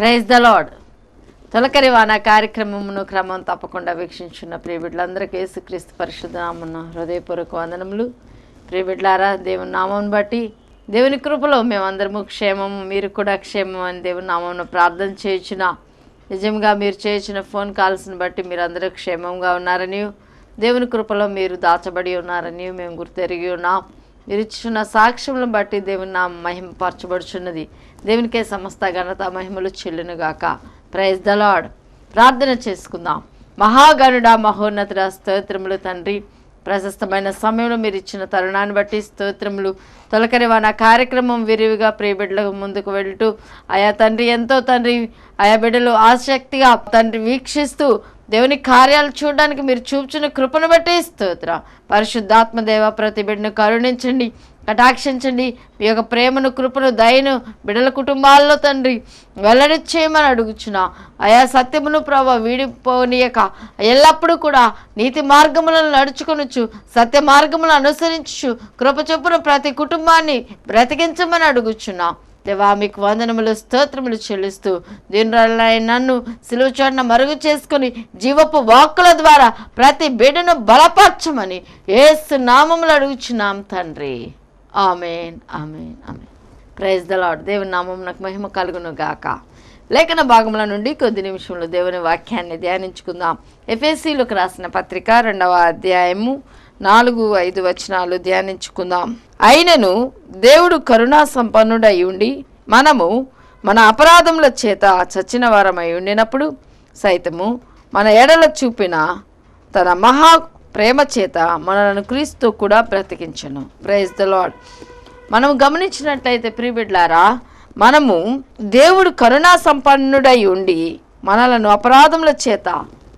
Praise the lord. తొలకరి వాన కార్యక్రమమును క్రమం తప్పకుండా వీక్షించున్న ప్రియబిడ్డలందరికీ యేసుక్రీస్తు పరిశుద్ధ నామమున హృదయపూర్వక వందనములు. ప్రియబిడ్డలారా, దేవుని నామం బట్టి దేవుని కృపలో మేమందరము క్షేమము, మీరు కూడా క్షేమం అని దేవుని నామమున ప్రార్థన చేయుచున్న నిజంగా మీరు చేయించిన ఫోన్ కాల్స్ని బట్టి మీరందరూ క్షేమంగా ఉన్నారని, దేవుని కృపలో మీరు దాచబడి ఉన్నారని మేము గుర్తెరిగి ఉన్నాం. మీరు ఇచ్చిన సాక్ష్యములను బట్టి దేవుని నా మహిమపరచబడుచున్నది. దేవునికే సమస్త ఘనత మహిమలు చెల్లునుగాక. Praise the lord. ప్రార్థన చేసుకుందాం. మహాగణుడా, మహోన్నతుడ, స్తోత్రములు తండ్రి. ప్రశస్తమైన సమయంలో మీరు ఇచ్చిన తరుణాన్ని బట్టి స్తోత్రములు. తొలకరివా నా కార్యక్రమం విరివిగా ప్రియబిడ్డలకు ముందుకు వెళ్తూ ఆయా తండ్రి ఎంతో తండ్రి ఆయా బిడ్డలు ఆసక్తిగా తండ్రి వీక్షిస్తూ దేవుని కార్యాలు చూడడానికి మీరు చూపుచున్న కృపను బట్టి స్తోత్రం. పరిశుద్ధాత్మదేవ ప్రతి బిడ్డను కరుణించండి, కటాక్షించండి. మీ యొక్క ప్రేమను, కృపను, దయను బిడ్డల కుటుంబాల్లో తండ్రి వెల్లడి చేయమని అడుగుచున్నా. ఆయా సత్యమును ప్రభావ వీడిపోనీయక ఎల్లప్పుడూ కూడా నీతి మార్గములను నడుచుకొనొచ్చు, సత్య మార్గములను అనుసరించు కృప చొప్పున ప్రతి కుటుంబాన్ని బ్రతికించమని అడుగుచున్నా. దేవా, మీకు వందనములు, స్తోత్రములు చెల్లిస్తూ దీనివల్ల నన్ను సిలువ చాటున మరుగు చేసుకుని జీవపు వాక్కుల ద్వారా ప్రతి బిడ్డను బలపరచమని యేసు నామములు అడుగుచున్నాం తండ్రి. ఆమేన్, ఆమేన్, ఆమేన్. Praise the lord. దేవుని నామమునకు మహిమ కలుగును గాక. లేఖన భాగముల నుండి కొద్ది నిమిషంలో దేవుని వాక్యాన్ని ధ్యానించుకుందాం. ఎఫెసీలకు రాసిన పత్రిక 2వ అధ్యాయము 4-5 వచనాలు ధ్యానించుకుందాం. అయినను దేవుడు కరుణా సంపన్నుడై ఉండి మనము మన అపరాధముల చేత చచ్చిన వారమై ఉండినప్పుడు సైతము మన ఎడల చూపిన తన మహా ప్రేమ చేత మనలను క్రీస్తు కూడా బ్రతికించను. Praise the lord. మనం గమనించినట్లయితే ప్రియబిడ్డలారా, మనము దేవుడు కరుణా సంపన్నుడై ఉండి మనలను అపరాధముల చేత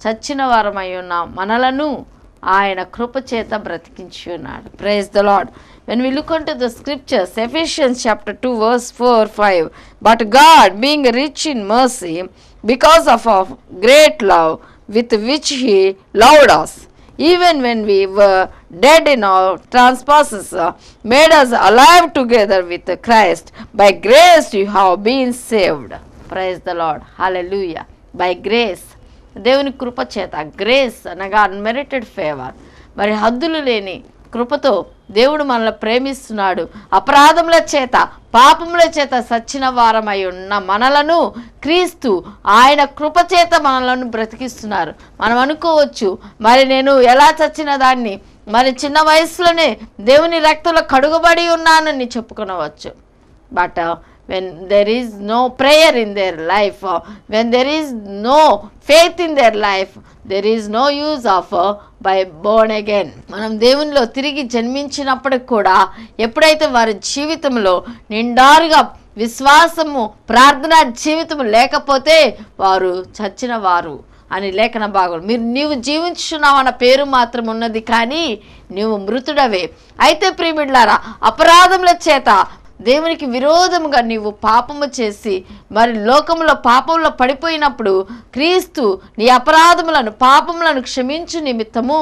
చచ్చిన వారమై ఉన్నాం, మనలను ఆయన కృప చేత బ్రతికించి ఉన్నాడు. Praise the lord. When we look into the scriptures, Ephesians chapter 2 verse 4-5, but God, being rich in mercy, because of our great love with which he loved us, even when we were dead in our trespasses, made us alive together with Christ. By grace you have been saved. Praise the Lord. Hallelujah. By grace. దేవుని కృప చేత. Grace అనగా unmerited favour. మరి హద్దులు లేని కృపతో దేవుడు మనల్ని ప్రేమిస్తున్నాడు. అపరాధముల చేత, పాపముల చేత సచ్చిన వారమై ఉన్న మనలను క్రీస్తు ఆయన కృప చేత మనలను బ్రతికిస్తున్నారు. మనం అనుకోవచ్చు, మరి నేను ఎలా చచ్చిన దాన్ని, మరి చిన్న వయసులోనే దేవుని రక్తంలో కడుగబడి ఉన్నానని చెప్పుకొనవచ్చు. But when there is no prayer in their life, when there is no faith in their life, there is no use of by born again. మనం దేవునిలో తిరిగి జన్మించినప్పటికి కూడా ఎప్పుడైతే వారి జీవితంలో నిండారుగా విశ్వాసము, ప్రార్థనా జీవితము లేకపోతే వారు చచ్చిన వారు అని లేఖన భాగం. నీవు జీవించున్నావు అన్న పేరు మాత్రం ఉన్నది, కానీ నీవు మృతుడవే. అయితే ప్రియబిడ్డలారా, అపరాధముల చేత దేవునికి విరోధముగా నీవు పాపము చేసి మరి లోకములో పాపంలో పడిపోయినప్పుడు క్రీస్తు నీ అపరాధములను, పాపములను క్షమించు నిమిత్తము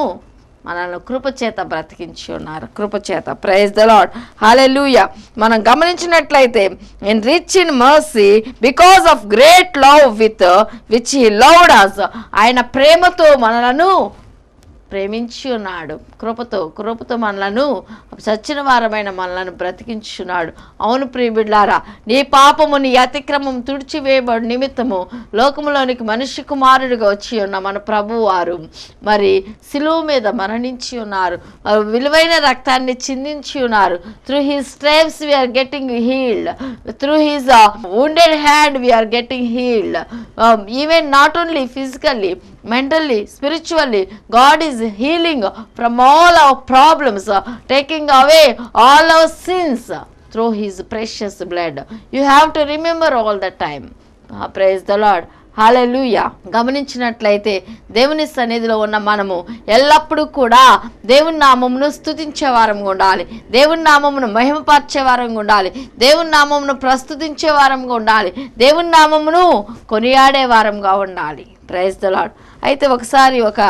మనల్ని కృపచేత బ్రతికించి ఉన్నారు. కృపచేత. Praise the lord. హల్లెలూయా. మనం గమనించినట్లయితే in rich in mercy because of great love with which he loved us, ఆయన ప్రేమతో మనలను ప్రేమించి ఉన్నాడు. కృపతో మనలను చచ్చిన వారమైన మనలను బ్రతికించున్నాడు. అవును ప్రియబిడ్లారా, నీ పాపము, నీ అతిక్రమం తుడిచివేయబడి నిమిత్తము లోకములోనికి మనిషి కుమారుడిగా వచ్చి ఉన్న మన ప్రభువు వారు మరి సిలువ మీద మరణించి ఉన్నారు. విలువైన రక్తాన్ని చిందించి ఉన్నారు. Through his stripes we are getting healed, through his wounded hand we are getting healed. Even not only physically, mentally, spiritually, God is healing from all our problems, taking away all our sins through his precious blood. You have to remember all the time. Praise the Lord. హల్లెలూయా. గమనించినట్లయితే దేవుని సన్నిధిలో ఉన్న మనము ఎల్లప్పుడూ కూడా దేవుని నామమును స్తుతించే వారంగా ఉండాలి, దేవుని నామమును మహిమపరిచే వారంగా ఉండాలి, దేవుని నామమును ప్రస్తుతించే వారంగా ఉండాలి, దేవుని నామమును కొనియాడే వారంగా ఉండాలి. Praise the lord. అయితే ఒకసారి ఒక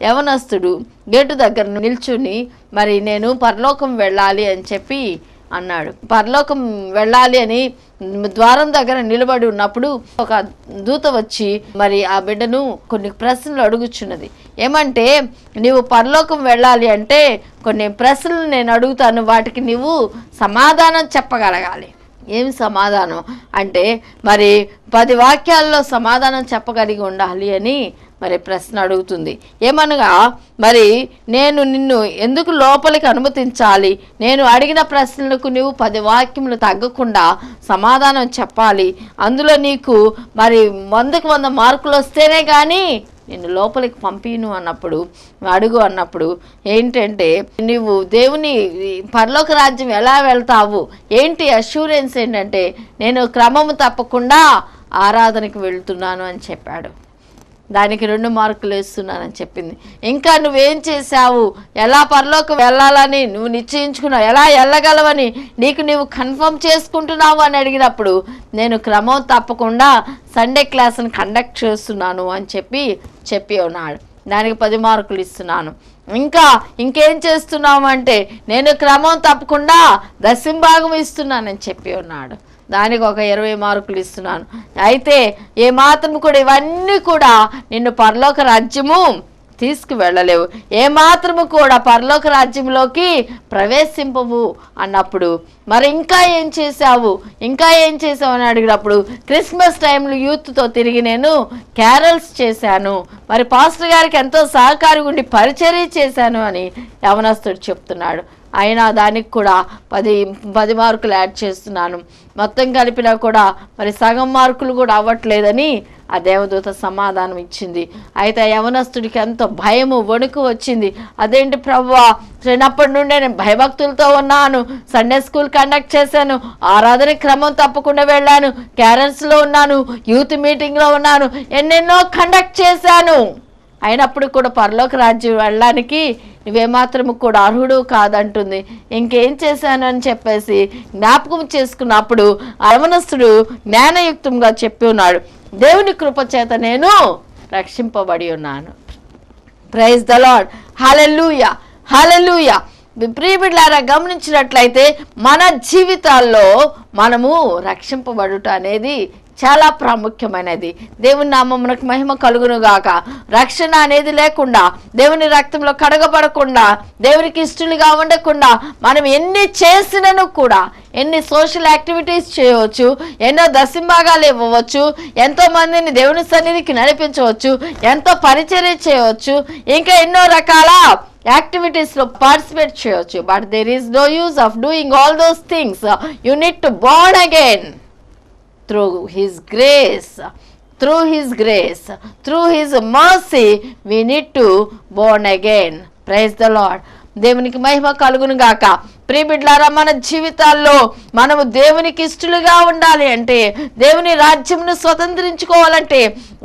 యవనస్తుడు గేటు దగ్గర నిల్చుని మరి నేను పరలోకం వెళ్ళాలి అని చెప్పి అన్నాడు. పరలోకం వెళ్ళాలి అని ద్వారం దగ్గర నిలబడి ఉన్నప్పుడు ఒక దూత వచ్చి మరి ఆ బిడ్డను కొన్ని ప్రశ్నలు అడుగుచున్నది. ఏమంటే, నీవు పరలోకం వెళ్ళాలి అంటే కొన్ని ప్రశ్నలు నేను అడుగుతాను, వాటికి నీవు సమాధానం చెప్పగలగాలి. ఏమి సమాధానం అంటే, మరి 10 వాక్యాల్లో సమాధానం చెప్పగలిగి ఉండాలి అని మరి ప్రశ్న అడుగుతుంది. ఏమనగా, మరి నేను నిన్ను ఎందుకు లోపలికి అనుమతించాలి? నేను అడిగిన ప్రశ్నలకు నీవు 10 వాక్యములు తగ్గకుండా సమాధానం చెప్పాలి. అందులో నీకు మరి 100కు 100 మార్కులు వస్తేనే కానీ నిన్ను లోపలికి పంపిను అన్నప్పుడు, అడుగు అన్నప్పుడు ఏంటంటే, నువ్వు దేవుని పరలోక రాజ్యం ఎలా వెళ్తావు, ఏంటి అష్యూరెన్స్ ఏంటంటే, నేను క్రమము తప్పకుండా ఆరాధనకి వెళ్తున్నాను అని చెప్పాడు. దానికి 2 మార్కులు వేస్తున్నానని చెప్పింది. ఇంకా నువ్వేం చేశావు, ఎలా పరలోకి వెళ్ళాలని నువ్వు నిశ్చయించుకున్నావు, ఎలా వెళ్ళగలవని నీవు కన్ఫర్మ్ చేసుకుంటున్నావు అని అడిగినప్పుడు, నేను క్రమం తప్పకుండా సండే క్లాస్ని కండక్ట్ చేస్తున్నాను అని చెప్పి ఉన్నాడు. దానికి 10 మార్కులు ఇస్తున్నాను. ఇంకేం చేస్తున్నావు అంటే, నేను క్రమం తప్పకుండా దశంభాగం ఇస్తున్నానని చెప్పి ఉన్నాడు. దానికి ఒక 20 మార్కులు ఇస్తున్నాను. అయితే ఏమాత్రం కూడా ఇవన్నీ కూడా నిన్ను పరలోక రాజ్యము తీసుకువెళ్ళలేవు, ఏమాత్రము కూడా పరలోక రాజ్యంలోకి ప్రవేశింపవు అన్నప్పుడు, మరి ఇంకా ఏం చేశావు అని అడిగినప్పుడు, క్రిస్మస్ టైంలో యూత్తో తిరిగి నేను క్యారల్స్ చేశాను, మరి పాస్టర్ గారికి ఎంతో సహకారి ఉండి పరిచర్య చేశాను అని యవనస్తుడు చెప్తున్నాడు. అయినా దానికి కూడా 10 మార్కులు యాడ్ చేస్తున్నాను. మొత్తం కలిపినా కూడా మరి సగం మార్కులు కూడా అవ్వట్లేదని ఆ దేవదూత సమాధానం ఇచ్చింది. అయితే యవనస్తుడికి ఎంతో భయము వణుకు వచ్చింది. అదేంటి ప్రభువా, చిన్నప్పటి నుండే నేను భయభక్తులతో ఉన్నాను, సండే స్కూల్ కండక్ట్ చేశాను, ఆరాధన క్రమం తప్పకుండా వెళ్ళాను, క్యారల్స్లో ఉన్నాను, యూత్ మీటింగ్లో ఉన్నాను, ఎన్నెన్నో కండక్ట్ చేశాను, అయినప్పుడు కూడా పరలోక రాజ్యం వెళ్ళడానికి నువ్వేమాత్రము కూడా అర్హుడు కాదంటుంది. ఇంకేం చేశాను అని చెప్పేసి జ్ఞాపకం చేసుకున్నప్పుడు యవనస్తుడు జ్ఞానయుక్తంగా చెప్పి ఉన్నాడు, దేవుని కృప చేత నేను రక్షింపబడి ఉన్నాను. Praise the lord. హల్లెలూయా, హల్లెలూయా. ప్రియబిడ్డలారా, గమనించినట్లయితే మన జీవితాల్లో మనము రక్షింపబడుట అనేది చాలా ప్రాముఖ్యమైనది. దేవుని నామమునకు మహిమ కలుగును గాక. రక్షణ అనేది లేకుండా, దేవుని రక్తంలో కడగబడకుండా, దేవునికి ఇష్టలుగా ఉండకుండా మనం ఎన్ని చేసినను కూడా, ఎన్ని సోషల్ యాక్టివిటీస్ చేయవచ్చు, ఎన్నో దశంభాగాలు ఇవ్వవచ్చు, ఎంతో మందిని దేవుని సన్నిధికి నడిపించవచ్చు, ఎంతో పరిచర్య చేయవచ్చు, ఇంకా ఎన్నో రకాల యాక్టివిటీస్లో పార్టిసిపేట్ చేయవచ్చు. But there is no use of doing all those things. You need to born again through his grace, through his mercy we need to born again. Praise the Lord. దేవునికి మహిమ కలుగును గాక. ప్రియబిడ్డలారా, మన జీవితాల్లో మనము దేవునికి ఇష్టలుగా ఉండాలి అంటే, దేవుని రాజ్యంను స్వతంత్రించుకోవాలంటే,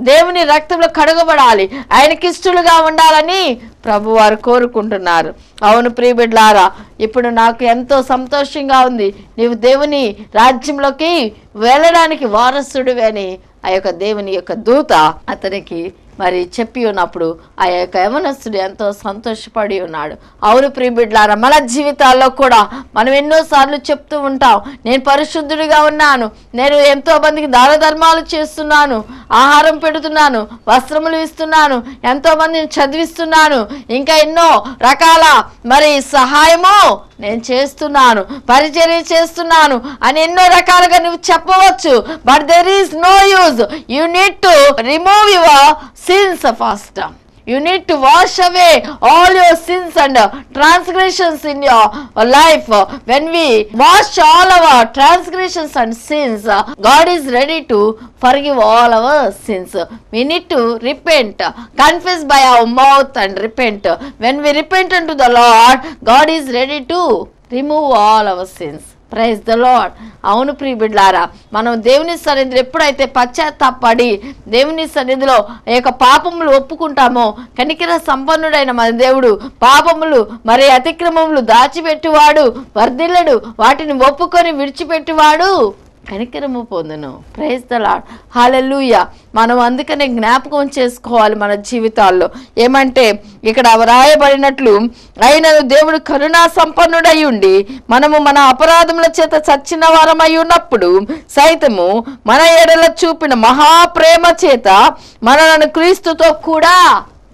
దేవుని రక్తంలో కడగబడాలి, ఆయనకి ఇష్టలుగా ఉండాలని ప్రభువారు కోరుకుంటున్నారు. అవును ప్రియబిడ్డలారా, ఇప్పుడు నాకు ఎంతో సంతోషంగా ఉంది, నీవు దేవుని రాజ్యంలోకి వెళ్ళడానికి వారసుడివి అని ఆ యొక్క దేవుని యొక్క దూత అతనికి మరి చెప్పి ఉన్నప్పుడు ఆ యొక్క యవనస్తుడు ఎంతో సంతోషపడి ఉన్నాడు. అవును ప్రియబిడ్డలారా, మన జీవితాల్లో కూడా మనం ఎన్నోసార్లు చెప్తూ ఉంటాం, నేను పరిశుద్ధుడిగా ఉన్నాను, నేను ఎంతో మందికి దాన ధర్మాలు చేస్తున్నాను, ఆహారం పెడుతున్నాను, వస్త్రములు ఇస్తున్నాను, ఎంతో మందిని చదివిస్తున్నాను, ఇంకా ఎన్నో రకాల మరి సహాయము నేను చేస్తున్నాను, పరిచర్య చేస్తున్నాను అని ఎన్నో రకాలుగా నువ్వు చెప్పవచ్చు. But there is no use. You need to remove your sins first. You need to wash away all your sins and transgressions in your life. When we wash all our transgressions and sins, God is ready to forgive all our sins. We need to repent, confess by our mouth and repent. When we repent unto the Lord, God is ready to remove all our sins. Praise the lord. అవును ప్రియబిడ్డలారా, మనం దేవుని సన్నిధిలో ఎప్పుడైతే పశ్చాత్తాపడి దేవుని సన్నిధిలో ఈ యొక్క పాపములు ఒప్పుకుంటామో, కనికర సంపన్నుడైన మన దేవుడు పాపములు మరి అతిక్రమములు దాచిపెట్టువాడు, వర్ధిల్లడు, వాటిని ఒప్పుకొని విడిచిపెట్టువాడు కనికరము పొందును. Praise the lord. హల్లెలూయా. మనం అందుకనే జ్ఞాపకం చేసుకోవాలి మన జీవితాల్లో. ఏమంటే ఇక్కడ వ్రాయబడినట్లు, అయినను దేవుడు కరుణా సంపన్నుడై ఉండి మనము మన అపరాధముల చేత చచ్చిన వారమై ఉన్నప్పుడు సైతము మన ఎడల చూపిన మహాప్రేమ చేత మనలను క్రీస్తుతో కూడా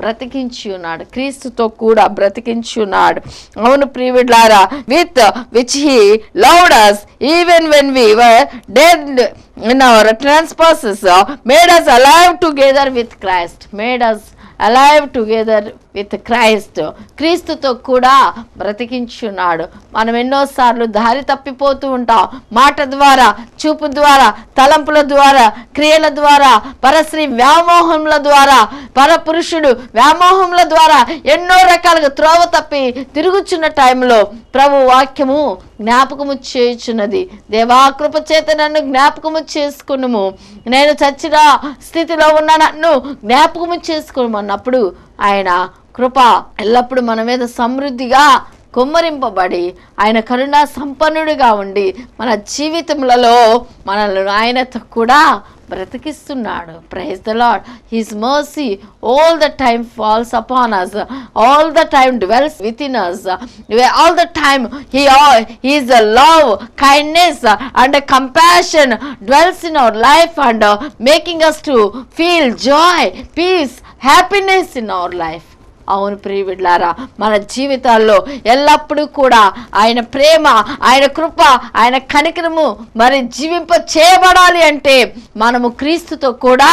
బ్రతికించి ఉన్నాడు. క్రీస్తుతో కూడా బ్రతికించి ఉన్నాడు. అవును ప్రియులారా, with which he loved us even when we were dead in our trespasses, made us alive together with Christ. Made us alive together with Christ. క్రీస్తుతో కూడా బ్రతికించున్నాడు. మనం ఎన్నోసార్లు దారి తప్పిపోతూ ఉంటాం. మాట ద్వారా, చూపు ద్వారా, తలంపుల ద్వారా, క్రియల ద్వారా, పరశ్రీ వ్యామోహముల ద్వారా, పరపురుషుడు వ్యామోహముల ద్వారా ఎన్నో రకాలుగా త్రోవ తప్పి తిరుగుచున్న టైంలో ప్రభు వాక్యము జ్ఞాపకము చేయుచున్నది. దేవా కృప చేత నన్ను జ్ఞాపకము చేసుకునుము, నేను చచ్చిన స్థితిలో ఉన్న నన్ను జ్ఞాపకము చేసుకున్నప్పుడు ఆయన కృప ఎల్లప్పుడూ మన మీద సమృద్ధిగా కుమ్మరింపబడి ఆయన కరుణా సంపన్నుడిగా ఉండి మన జీవితములలో మనల్ని ఆయనతో కూడా బ్రతికిస్తున్నాడు. Praise the lord. His mercy all the time falls upon us, all the time dwells within us, all the time his love, kindness and compassion dwells in our life and making us to feel joy, peace, happiness in our life. అవును ప్రియులారా, మన జీవితాల్లో ఎల్లప్పుడూ కూడా ఆయన ప్రేమ, ఆయన కృప, ఆయన కనికరము మరి జీవింప చేయబడాలి అంటే మనము క్రీస్తుతో కూడా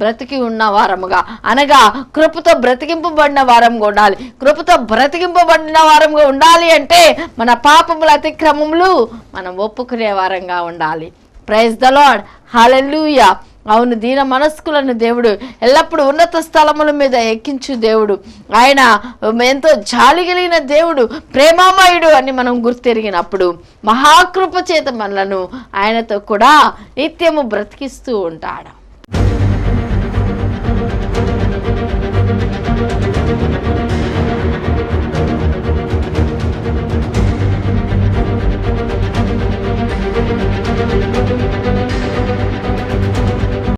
బ్రతికి ఉన్న వారముగా, అనగా కృపతో బ్రతికింపబడిన వారంగా ఉండాలి. కృపతో బ్రతికింపబడిన వారంగా ఉండాలి అంటే మన పాపముల అతిక్రమములు మనం ఒప్పుకునే వారంగా ఉండాలి. Praise the lord. హల్లెలూయా. అవును, దీన మనస్కులను దేవుడు ఎల్లప్పుడూ ఉన్నత స్థలముల మీద ఎక్కించు దేవుడు. ఆయన ఎంతో జాలి కలిగిన దేవుడు, ప్రేమామయుడు అని మనం గుర్తెరిగినప్పుడు మహాకృప చేత మనలను ఆయనతో కూడా నిత్యము బ్రతికిస్తూ ఉంటాడు.